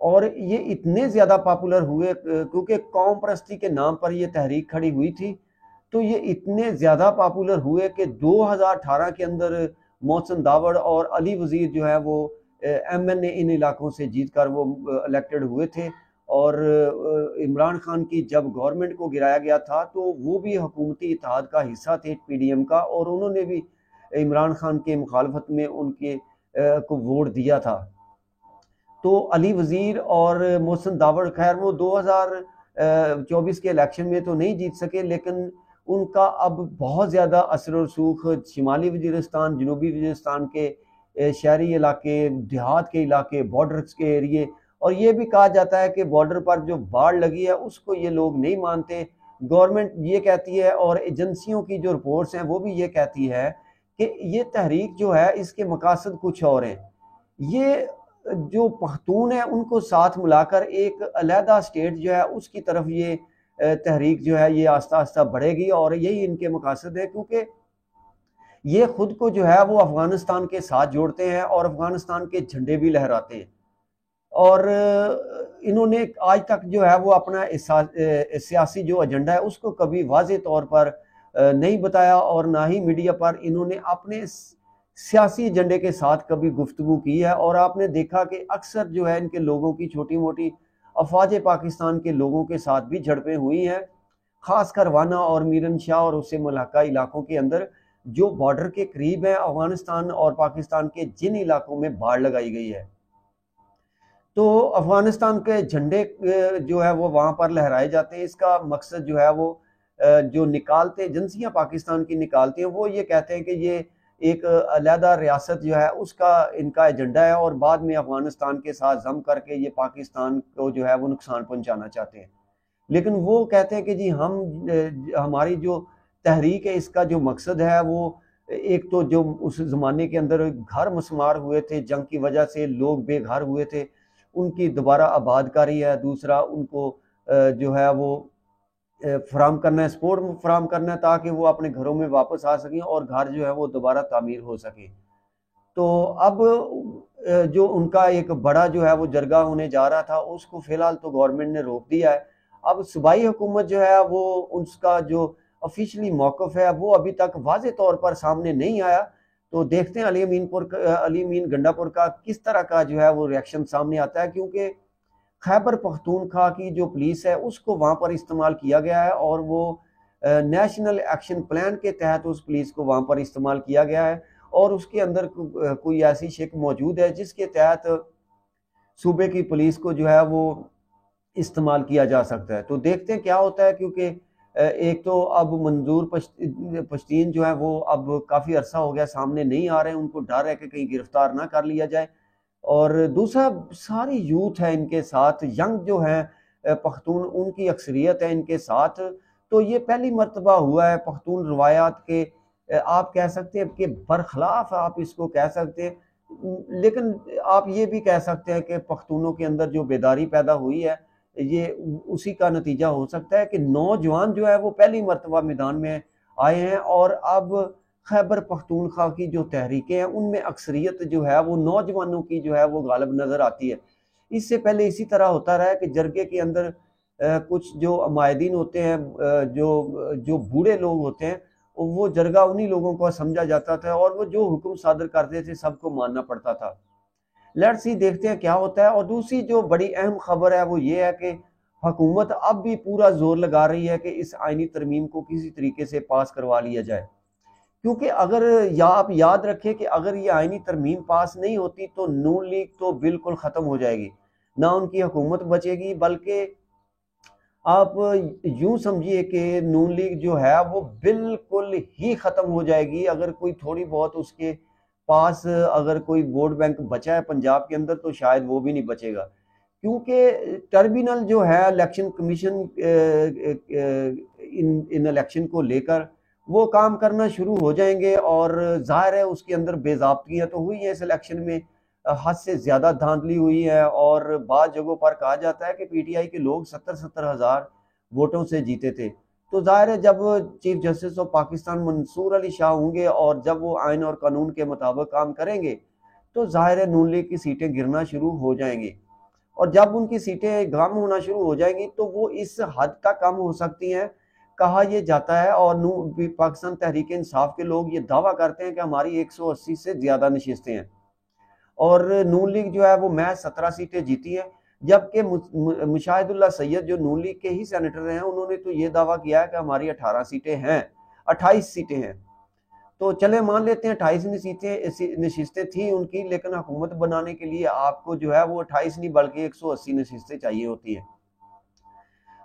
اور یہ اتنے زیادہ پاپولر ہوئے کیونکہ قوم پرستی کے نام پر یہ تحریک کھڑی ہوئی تھی، تو یہ اتنے زیادہ پاپولر ہوئے کہ 2018 کے اندر محسن داوڑ اور علی وزیر جو ہے وہ ایم این اے ان علاقوں سے جیت کر وہ الیکٹڈ ہوئے تھے، اور عمران خان کی جب گورنمنٹ کو گرایا گیا تھا تو وہ بھی حکومتی اتحاد کا حصہ تھے پی ڈی ایم کا، اور انہوں نے بھی عمران خان کے مخالفت میں ان کے کو ووٹ دیا تھا۔ تو علی وزیر اور محسن داوڑ خیر وہ 2024 کے الیکشن میں تو نہیں جیت سکے، لیکن ان کا اب بہت زیادہ اثر و رسوخ شمالی وزیرستان، جنوبی وزیرستان کے شہری علاقے، دیہات کے علاقے، بارڈرز کے ایریے، اور یہ بھی کہا جاتا ہے کہ بارڈر پر جو باڑ لگی ہے اس کو یہ لوگ نہیں مانتے۔ گورنمنٹ یہ کہتی ہے اور ایجنسیوں کی جو رپورٹس ہیں وہ بھی یہ کہتی ہے کہ یہ تحریک جو ہے اس کے مقاصد کچھ اور ہیں۔ یہ جو پختون ہیں ان کو ساتھ ملا کر ایک علیحدہ اسٹیٹ جو ہے اس کی طرف یہ تحریک جو ہے یہ آہستہ آہستہ بڑھے گی، اور یہی ان کے مقاصد ہے، کیونکہ یہ خود کو جو ہے وہ افغانستان کے ساتھ جوڑتے ہیں اور افغانستان کے جھنڈے بھی لہراتے ہیں، اور انہوں نے آج تک جو ہے وہ اپنا سیاسی جو ایجنڈا ہے اس کو کبھی واضح طور پر نہیں بتایا، اور نہ ہی میڈیا پر انہوں نے اپنے سیاسی ایجنڈے کے ساتھ کبھی گفتگو کی ہے۔ اور آپ نے دیکھا کہ اکثر جو ہے ان کے لوگوں کی چھوٹی موٹی افواج پاکستان کے لوگوں کے ساتھ بھی جھڑپیں ہوئی ہیں، خاص کر وانا اور میرن شاہ اور اس سے ملحقہ علاقوں کے اندر جو بارڈر کے قریب ہیں افغانستان اور پاکستان کے، جن علاقوں میں باڑ لگائی گئی ہے۔ تو افغانستان کے جھنڈے جو ہے وہ وہاں پر لہرائے جاتے ہیں۔ اس کا مقصد جو ہے وہ جو نکالتے ایجنسیاں پاکستان کی نکالتی ہیں وہ یہ کہتے ہیں کہ یہ ایک علیحدہ ریاست جو ہے اس کا ان کا ایجنڈا ہے، اور بعد میں افغانستان کے ساتھ ضم کر کے یہ پاکستان کو جو ہے وہ نقصان پہنچانا چاہتے ہیں۔ لیکن وہ کہتے ہیں کہ جی ہماری جو تحریک ہے اس کا جو مقصد ہے وہ ایک تو جو اس زمانے کے اندر گھر مسمار ہوئے تھے، جنگ کی وجہ سے لوگ بے گھر ہوئے تھے، ان کی دوبارہ آباد کاری ہے، دوسرا ان کو جو ہے وہ فراہم کرنا ہے، سپورٹ فراہم کرنا ہے تاکہ وہ اپنے گھروں میں واپس آ سکیں اور گھر جو ہے وہ دوبارہ تعمیر ہو سکے۔ تو اب جو ان کا ایک بڑا جو ہے وہ جرگہ ہونے جا رہا تھا اس کو فی الحال تو گورنمنٹ نے روک دیا ہے۔ اب صوبائی حکومت جو ہے وہ اس کا جو آفیشلی موقف ہے وہ ابھی تک واضح طور پر سامنے نہیں آیا، تو دیکھتے ہیں علی امین گنڈا پور کا کس طرح کا جو ہے وہ ریاکشن سامنے آتا ہے، کیونکہ خیبر پختونخوا کی جو پولیس ہے اس کو وہاں پر استعمال کیا گیا ہے، اور وہ نیشنل ایکشن پلان کے تحت اس پولیس کو وہاں پر استعمال کیا گیا ہے، اور اس کے اندر کوئی ایسی شک موجود ہے جس کے تحت صوبے کی پولیس کو جو ہے وہ استعمال کیا جا سکتا ہے۔ تو دیکھتے ہیں کیا ہوتا ہے، کیونکہ ایک تو اب منظور پشتین جو ہے وہ اب کافی عرصہ ہو گیا سامنے نہیں آ رہے ہیں، ان کو ڈر ہے کہ کہیں گرفتار نہ کر لیا جائے، اور دوسرا ساری یوتھ ہے ان کے ساتھ، ینگ جو ہیں پختون ان کی اکثریت ہے ان کے ساتھ۔ تو یہ پہلی مرتبہ ہوا ہے پختون روایات کے آپ کہہ سکتے ہیں کہ برخلاف آپ اس کو کہہ سکتے ہیں، لیکن آپ یہ بھی کہہ سکتے ہیں کہ پختونوں کے اندر جو بیداری پیدا ہوئی ہے یہ اسی کا نتیجہ ہو سکتا ہے کہ نوجوان جو ہے وہ پہلی مرتبہ میدان میں آئے ہیں، اور اب خیبر پختونخوا کی جو تحریکیں ہیں ان میں اکثریت جو ہے وہ نوجوانوں کی جو ہے وہ غالب نظر آتی ہے۔ اس سے پہلے اسی طرح ہوتا رہا ہے کہ جرگے کے اندر کچھ جو عمائدین ہوتے ہیں، جو بوڑھے لوگ ہوتے ہیں، وہ جرگہ انہی لوگوں کو سمجھا جاتا تھا، اور وہ جو حکم صادر کرتے تھے سب کو ماننا پڑتا تھا۔ لیٹس سی دیکھتے ہیں کیا ہوتا ہے۔ اور دوسری جو بڑی اہم خبر ہے وہ یہ ہے کہ حکومت اب بھی پورا زور لگا رہی ہے کہ اس آئینی ترمیم کو کسی طریقے سے پاس کروا لیا جائے، کیونکہ اگر آپ یاد رکھیں کہ اگر یہ آئینی ترمیم پاس نہیں ہوتی تو نون لیگ تو بالکل ختم ہو جائے گی، نہ ان کی حکومت بچے گی، بلکہ آپ یوں سمجھیے کہ نون لیگ جو ہے وہ بالکل ہی ختم ہو جائے گی۔ اگر کوئی تھوڑی بہت اس کے پاس اگر کوئی ووٹ بینک بچا ہے پنجاب کے اندر تو شاید وہ بھی نہیں بچے گا، کیونکہ ٹربینل جو ہے الیکشن کمیشن ان الیکشن کو لے کر وہ کام کرنا شروع ہو جائیں گے، اور ظاہر ہے اس کے اندر بے ضابطگیاں تو ہوئی ہیں، اس الیکشن میں حد سے زیادہ دھاندلی ہوئی ہے، اور بعض جگہوں پر کہا جاتا ہے کہ پی ٹی آئی کے لوگ 70 ہزار ووٹوں سے جیتے تھے۔ تو ظاہر ہے جب چیف جسٹس آف پاکستان منصور علی شاہ ہوں گے اور جب وہ آئین اور قانون کے مطابق کام کریں گے تو ظاہر ہے نون لیگ کی سیٹیں گرنا شروع ہو جائیں گی۔ اور جب ان کی سیٹیں کم ہونا شروع ہو جائیں گی تو وہ اس حد تک کم ہو سکتی ہیں. کہا یہ جاتا ہے اور پاکستان تحریک انصاف کے لوگ یہ دعویٰ کرتے ہیں کہ ہماری 180 سے زیادہ نشستیں ہیں، اور نون لیگ جو ہے وہ محض 17 سیٹیں جیتی ہیں. جبکہ مشاہد اللہ سید جو نون لیگ کے ہی سینیٹر ہیں، انہوں نے تو یہ دعویٰ کیا ہے کہ ہماری 18 سیٹیں ہیں، 28 سیٹیں ہیں. تو چلے مان لیتے ہیں 28 نشستیں تھیں ان کی، لیکن حکومت بنانے کے لیے آپ کو جو ہے وہ 28 نہیں بلکہ 180 نشستیں چاہیے ہوتی ہیں.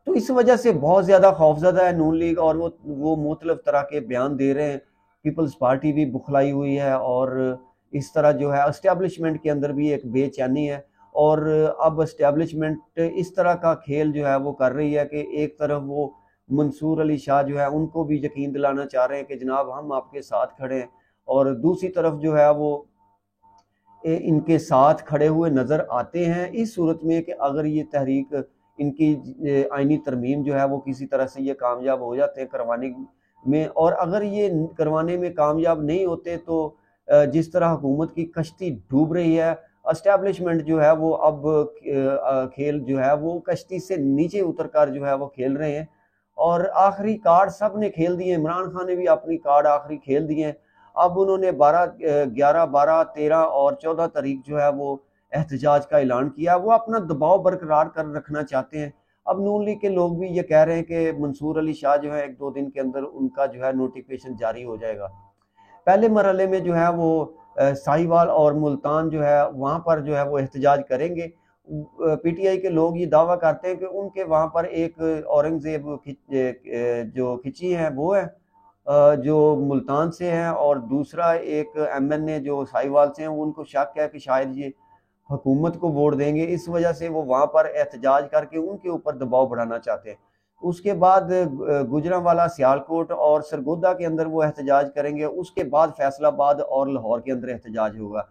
تو اس وجہ سے بہت زیادہ خوفزدہ ہے نون لیگ، اور وہ مختلف طرح کے بیان دے رہے ہیں. پیپلز پارٹی بھی بخلائی ہوئی ہے، اور اس طرح جو ہے اسٹیبلشمنٹ کے اندر بھی ایک بے چینی ہے. اور اب اسٹیبلشمنٹ اس طرح کا کھیل جو ہے وہ کر رہی ہے کہ ایک طرف وہ منصور علی شاہ جو ہے ان کو بھی یقین دلانا چاہ رہے ہیں کہ جناب ہم آپ کے ساتھ کھڑے ہیں، اور دوسری طرف جو ہے وہ ان کے ساتھ کھڑے ہوئے نظر آتے ہیں اس صورت میں کہ اگر یہ تحریک ان کی آئینی ترمیم جو ہے وہ کسی طرح سے یہ کامیاب ہو جاتے ہیں کروانے میں. اور اگر یہ کروانے میں کامیاب نہیں ہوتے تو جس طرح حکومت کی کشتی ڈوب رہی ہے، اسٹیبلشمنٹ جو ہے وہ اب کھیل جو ہے وہ کشتی سے نیچے اتر کر جو ہے وہ کھیل رہے ہیں، اور آخری کارڈ سب نے کھیل دیے. عمران خان نے بھی اپنی کارڈ آخری کھیل دیے ہیں. اب انہوں نے 11، 12، 13 اور 14 تاریخ جو ہے وہ احتجاج کا اعلان کیا. وہ اپنا دباؤ برقرار کر رکھنا چاہتے ہیں. اب نون لیگ کے لوگ بھی یہ کہہ رہے ہیں کہ منصور علی شاہ جو ہے 1-2 دن کے اندر ان کا جو ہے نوٹیفیکیشن جاری ہو جائے گا. پہلے مرحلے میں جو ہے وہ ساہیوال اور ملتان جو ہے وہاں پر جو ہے وہ احتجاج کریں گے. پی ٹی آئی کے لوگ یہ دعویٰ کرتے ہیں کہ ان کے وہاں پر ایک اورنگزیب جو کھچی ہیں وہ ہے جو ملتان سے ہیں، اور دوسرا ایک ایم این اے جو ساہیوال سے ہیں. وہ ان کو شک ہے کہ شاید یہ حکومت کو ووٹ دیں گے، اس وجہ سے وہ وہاں پر احتجاج کر کے ان کے اوپر دباؤ بڑھانا چاہتے ہیں. اس کے بعد گجرانوالہ، سیالکوٹ اور سرگودا کے اندر وہ احتجاج کریں گے. اس کے بعد فیصل آباد اور لاہور کے اندر احتجاج ہوگا،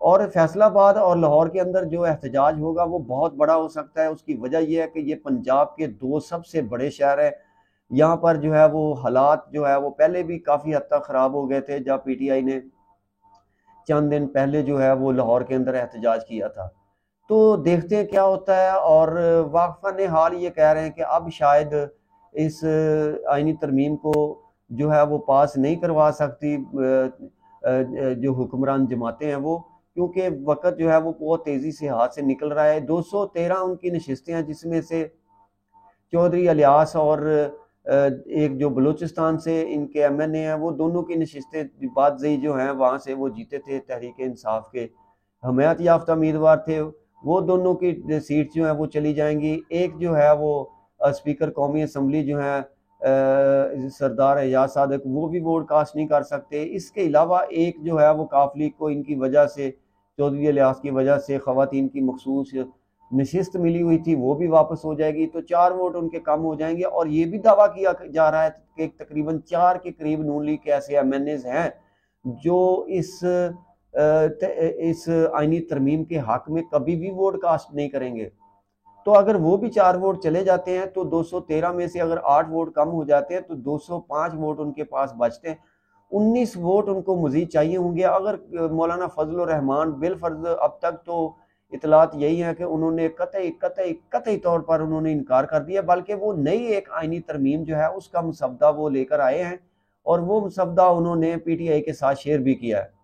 اور فیصل آباد اور لاہور کے اندر جو احتجاج ہوگا وہ بہت بڑا ہو سکتا ہے. اس کی وجہ یہ ہے کہ یہ پنجاب کے 2 سب سے بڑے شہر ہیں. یہاں پر جو ہے وہ حالات جو ہے وہ پہلے بھی کافی حد تک خراب ہو گئے تھے جب پی ٹی آئی نے چند دن پہلے جو ہے وہ لاہور کے اندر احتجاج کیا تھا. تو دیکھتے ہیں کیا ہوتا ہے. اور واقفان حال یہ کہہ رہے ہیں کہ اب شاید اس آئینی ترمیم کو جو ہے وہ پاس نہیں کروا سکتی جو حکمران جماعتیں ہیں وہ، کیونکہ وقت جو ہے وہ بہت تیزی سے ہاتھ سے نکل رہا ہے. 213 ان کی نشستیں ہیں، جس میں سے چودھری الیاس اور ایک جو بلوچستان سے ان کے ایم این اے ہیں وہ دونوں کی نشستیں بادزئی جو ہیں وہاں سے وہ جیتے تھے، تحریک انصاف کے حمایت یافتہ امیدوار تھے. وہ دونوں کی سیٹ جو ہیں وہ چلی جائیں گی. ایک جو ہے وہ اسپیکر قومی اسمبلی جو ہیں سردار اعجاز صادق، وہ بھی ووٹ کاسٹ نہیں کر سکتے. اس کے علاوہ ایک جو ہے وہ کاف لیگ کو ان کی وجہ سے، چودھری الیاس کی وجہ سے خواتین کی مخصوص نشست ملی ہوئی تھی، وہ بھی واپس ہو جائے گی. تو 4 ووٹ ان کے کم ہو جائیں گے. اور یہ بھی دعویٰ کیا جا رہا ہے کہ تقریباً 4 کے قریب نون لیگ کے ایسے ایم این ایز ہیں جو اس آئینی ترمیم کے حق میں کبھی بھی ووٹ کاسٹ نہیں کریں گے. تو اگر وہ بھی 4 ووٹ چلے جاتے ہیں تو 213 میں سے اگر 8 ووٹ کم ہو جاتے ہیں تو 205 ووٹ ان کے پاس بچتے ہیں. 19 ووٹ ان کو مزید چاہیے ہوں گے. اگر مولانا فضل الرحمان بالفرض، اب تک تو اطلاعات یہی ہیں کہ انہوں نے قطعی طور پر انہوں نے انکار کر دیا، بلکہ وہ نئی ایک آئینی ترمیم جو ہے اس کا مسودہ وہ لے کر آئے ہیں، اور وہ مسودہ انہوں نے پی ٹی آئی کے ساتھ شیئر بھی کیا ہے.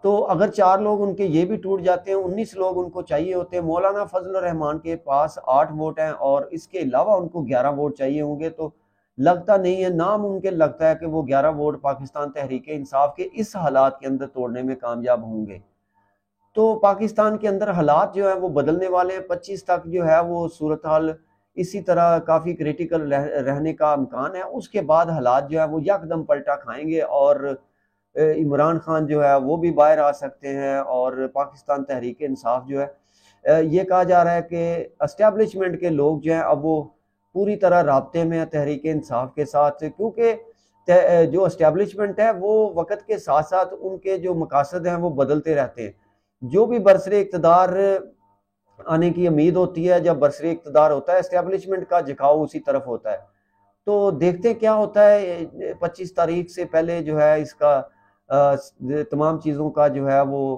تو اگر 4 لوگ ان کے یہ بھی ٹوٹ جاتے ہیں، 19 لوگ ان کو چاہیے ہوتے ہیں. مولانا فضل الرحمان کے پاس 8 ووٹ ہیں اور اس کے علاوہ ان کو 11 ووٹ چاہیے ہوں گے. تو لگتا نہیں ہے، ناممکن لگتا ہے کہ وہ 11 ووٹ پاکستان تحریک انصاف کے اس حالات کے اندر توڑنے میں کامیاب ہوں گے. تو پاکستان کے اندر حالات جو ہیں وہ بدلنے والے ہیں. 25 تک جو ہے وہ صورتحال اسی طرح کافی کریٹیکل رہنے کا امکان ہے. اس کے بعد حالات جو ہیں وہ یکدم پلٹا کھائیں گے، اور عمران خان جو ہے وہ بھی باہر آ سکتے ہیں. اور پاکستان تحریک انصاف جو ہے، یہ کہا جا رہا ہے کہ اسٹیبلشمنٹ کے لوگ جو ہیں اب وہ پوری طرح رابطے میں ہیں تحریک انصاف کے ساتھ، کیونکہ جو اسٹیبلشمنٹ ہے وہ وقت کے ساتھ ساتھ ان کے جو مقاصد ہیں وہ بدلتے رہتے ہیں. جو بھی برسر اقتدار آنے کی امید ہوتی ہے، جب برسر اقتدار ہوتا ہے اسٹیبلشمنٹ کا جھکاؤ اسی طرف ہوتا ہے. تو دیکھتے ہیں کیا ہوتا ہے. 25 تاریخ سے پہلے جو ہے اس کا تمام چیزوں کا جو ہے وہ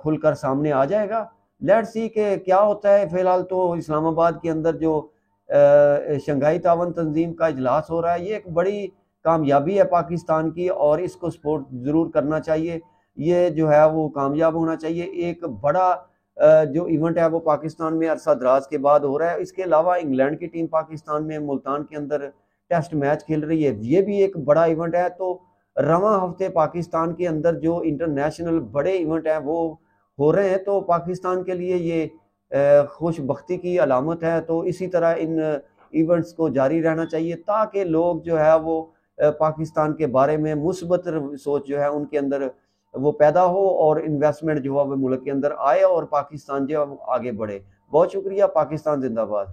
کھل کر سامنے آ جائے گا. لیٹ سی کہ کیا ہوتا ہے. فی الحال تو اسلام آباد کے اندر جو شنگھائی تعاون تنظیم کا اجلاس ہو رہا ہے، یہ ایک بڑی کامیابی ہے پاکستان کی، اور اس کو سپورٹ ضرور کرنا چاہیے. یہ جو ہے وہ کامیاب ہونا چاہیے. ایک بڑا جو ایونٹ ہے وہ پاکستان میں عرصہ دراز کے بعد ہو رہا ہے. اس کے علاوہ انگلینڈ کی ٹیم پاکستان میں ملتان کے اندر ٹیسٹ میچ کھیل رہی ہے، یہ بھی ایک بڑا ایونٹ ہے. تو رواں ہفتے پاکستان کے اندر جو انٹرنیشنل بڑے ایونٹ ہیں وہ ہو رہے ہیں، تو پاکستان کے لیے یہ خوش بختی کی علامت ہے. تو اسی طرح ان ایونٹس کو جاری رہنا چاہیے تاکہ لوگ جو ہے وہ پاکستان کے بارے میں مثبت سوچ جو ہے ان کے اندر وہ پیدا ہو، اور انویسٹمنٹ جو ہے وہ ملک کے اندر آئے، اور پاکستان جو ہے وہ آگے بڑھے. بہت شکریہ. پاکستان زندہ باد.